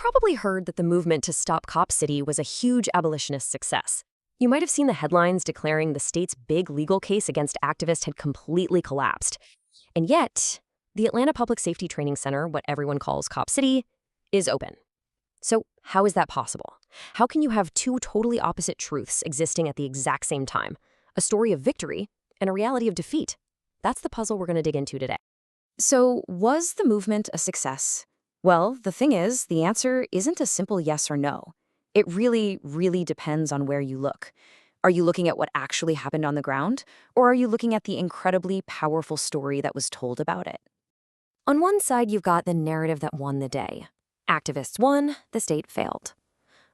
probably heard that the movement to stop Cop City was a huge abolitionist success. You might have seen the headlines declaring the state's big legal case against activists had completely collapsed. And yet, the Atlanta Public Safety Training Center, what everyone calls Cop City, is open. So how is that possible? How can you have two totally opposite truths existing at the exact same time? A story of victory and a reality of defeat. That's the puzzle we're going to dig into today. So, was the movement a success? Well, the thing is, the answer isn't a simple yes or no. It really depends on where you look. Are you looking at what actually happened on the ground, or are you looking at the incredibly powerful story that was told about it? On one side, you've got the narrative that won the day. Activists won, the state failed.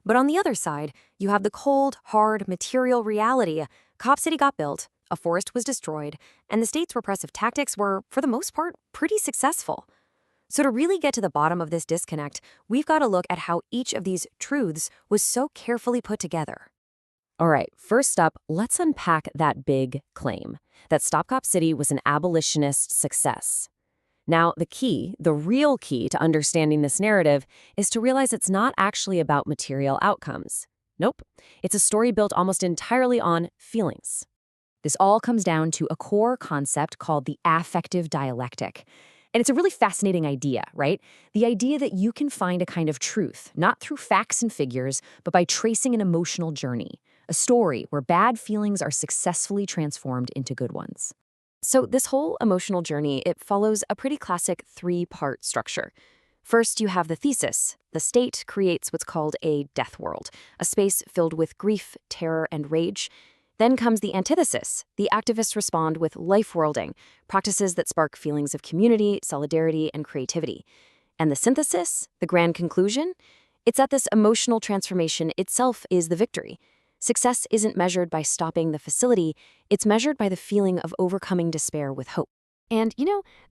But on the other side, you have the cold, hard, material reality. Cop City got built, a forest was destroyed, and the state's repressive tactics were, for the most part, pretty successful. So to really get to the bottom of this disconnect, we've got to look at how each of these truths was so carefully put together. All right, first up, let's unpack that big claim, that Stop Cop City was an abolitionist success. Now, the real key to understanding this narrative is to realize it's not actually about material outcomes. Nope, it's a story built almost entirely on feelings. This all comes down to a core concept called the affective dialectic. And it's a really fascinating idea, right? The idea that you can find a kind of truth, not through facts and figures, but by tracing an emotional journey, a story where bad feelings are successfully transformed into good ones. So this whole emotional journey, it follows a pretty classic three-part structure. First, you have the thesis. The state creates what's called a death world, a space filled with grief, terror, and rage. Then comes the antithesis. The activists respond with life-worlding, practices that spark feelings of community, solidarity, and creativity. And the synthesis, the grand conclusion, it's that this emotional transformation itself is the victory. Success isn't measured by stopping the facility, it's measured by the feeling of overcoming despair with hope. And,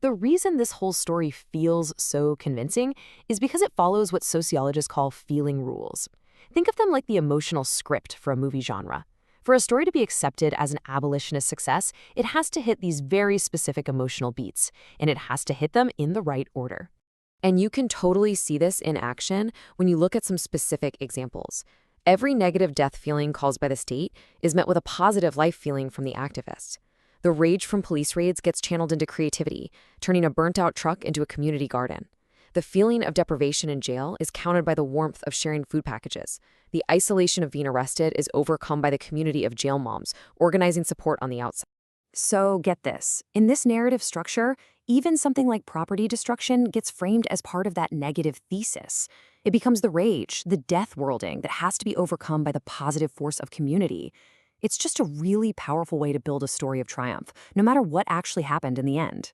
the reason this whole story feels so convincing is because it follows what sociologists call feeling rules. Think of them like the emotional script for a movie genre. For a story to be accepted as an abolitionist success, it has to hit these very specific emotional beats, and it has to hit them in the right order. And you can totally see this in action when you look at some specific examples. Every negative death feeling caused by the state is met with a positive life feeling from the activists. The rage from police raids gets channeled into creativity, turning a burnt-out truck into a community garden. The feeling of deprivation in jail is countered by the warmth of sharing food packages. The isolation of being arrested is overcome by the community of jail moms, organizing support on the outside. So get this. In this narrative structure, even something like property destruction gets framed as part of that negative thesis. It becomes the rage, the death worlding that has to be overcome by the positive force of community. It's just a really powerful way to build a story of triumph, no matter what actually happened in the end.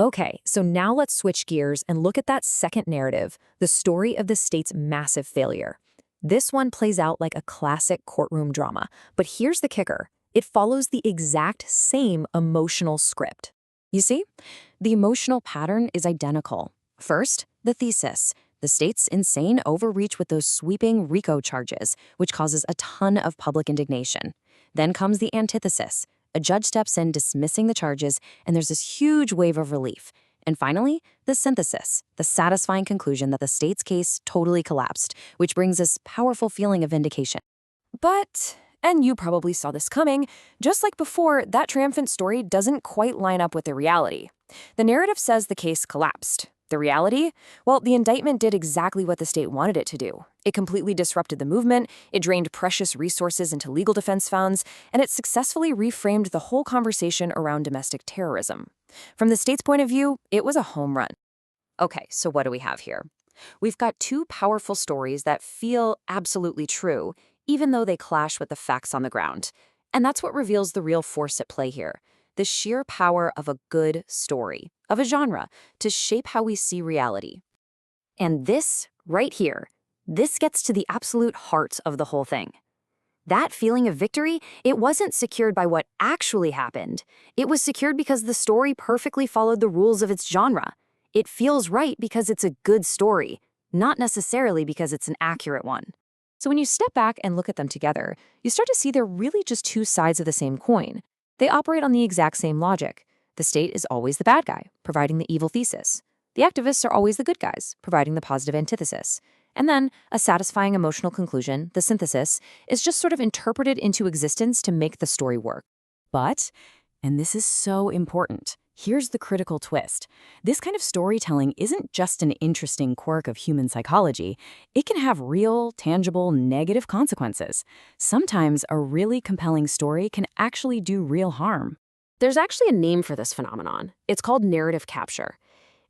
Okay, so now let's switch gears and look at that second narrative, the story of the state's massive failure. This one plays out like a classic courtroom drama, but here's the kicker. It follows the exact same emotional script. You see? The emotional pattern is identical. First, the thesis. The state's insane overreach with those sweeping RICO charges, which causes a ton of public indignation. Then comes the antithesis. A judge steps in dismissing the charges, and there's this huge wave of relief. And finally, the synthesis, the satisfying conclusion that the state's case totally collapsed, which brings this powerful feeling of vindication. But, and you probably saw this coming, just like before, that triumphant story doesn't quite line up with the reality. The narrative says the case collapsed. The reality? Well, the indictment did exactly what the state wanted it to do. It completely disrupted the movement, it drained precious resources into legal defense funds, and it successfully reframed the whole conversation around domestic terrorism. From the state's point of view, it was a home run. Okay, so what do we have here? We've got two powerful stories that feel absolutely true, even though they clash with the facts on the ground. And that's what reveals the real force at play here. The sheer power of a good story, of a genre, to shape how we see reality. And this, right here, this gets to the absolute heart of the whole thing. That feeling of victory, it wasn't secured by what actually happened. It was secured because the story perfectly followed the rules of its genre. It feels right because it's a good story, not necessarily because it's an accurate one. So when you step back and look at them together, you start to see they're really just two sides of the same coin. They operate on the exact same logic. The state is always the bad guy, providing the evil thesis. The activists are always the good guys, providing the positive antithesis. And then a satisfying emotional conclusion, the synthesis, is just sort of interpreted into existence to make the story work. But, and this is so important, here's the critical twist. This kind of storytelling isn't just an interesting quirk of human psychology. It can have real, tangible, negative consequences. Sometimes a really compelling story can actually do real harm. There's actually a name for this phenomenon. It's called narrative capture.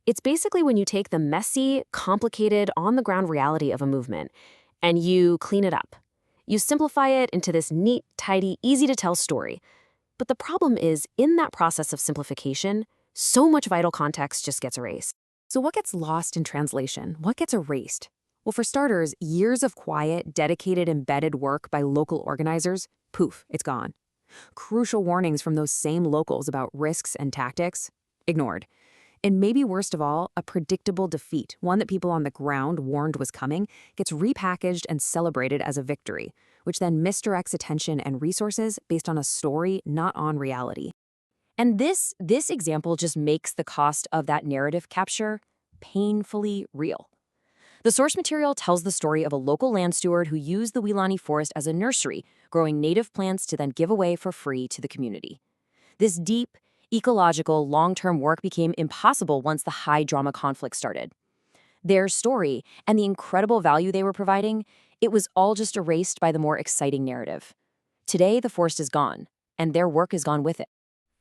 It's basically when you take the messy, complicated, on-the-ground reality of a movement and you clean it up. You simplify it into this neat, tidy, easy-to-tell story. But the problem is, in that process of simplification, so much vital context just gets erased. So what gets lost in translation? What gets erased? Well, for starters, years of quiet, dedicated, embedded work by local organizers, poof, it's gone. Crucial warnings from those same locals about risks and tactics, ignored. And maybe worst of all, a predictable defeat, one that people on the ground warned was coming, gets repackaged and celebrated as a victory, which then misdirects attention and resources based on a story, not on reality. And this example just makes the cost of that narrative capture painfully real. The source material tells the story of a local land steward who used the Weelaunee Forest as a nursery, growing native plants to then give away for free to the community. This deep, ecological, long-term work became impossible once the high-drama conflict started. Their story and the incredible value they were providing, it was all just erased by the more exciting narrative. Today, the forest is gone, and their work is gone with it.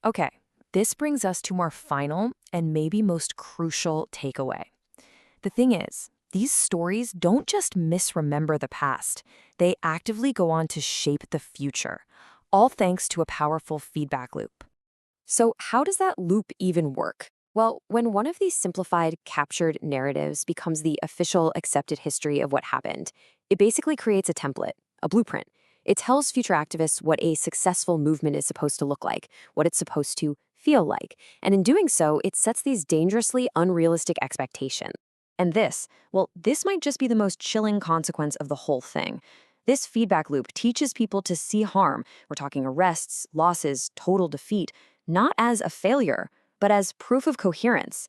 Okay, this brings us to our final and maybe most crucial takeaway. The thing is, these stories don't just misremember the past, they actively go on to shape the future, all thanks to a powerful feedback loop. So how does that loop even work? Well, when one of these simplified, captured narratives becomes the official, accepted history of what happened, it basically creates a template, a blueprint. It tells future activists what a successful movement is supposed to look like, what it's supposed to feel like. And in doing so, it sets these dangerously unrealistic expectations. And this might just be the most chilling consequence of the whole thing. This feedback loop teaches people to see harm, we're talking arrests, losses, total defeat, not as a failure, but as proof of coherence.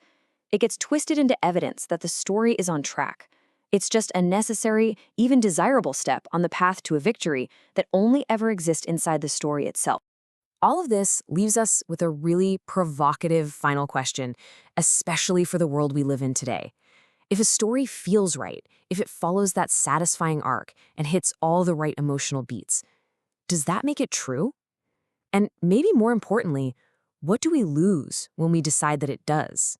It gets twisted into evidence that the story is on track. It's just a necessary, even desirable step on the path to a victory that only ever exists inside the story itself. All of this leaves us with a really provocative final question, especially for the world we live in today. If a story feels right, if it follows that satisfying arc and hits all the right emotional beats, does that make it true? And maybe more importantly, what do we lose when we decide that it does?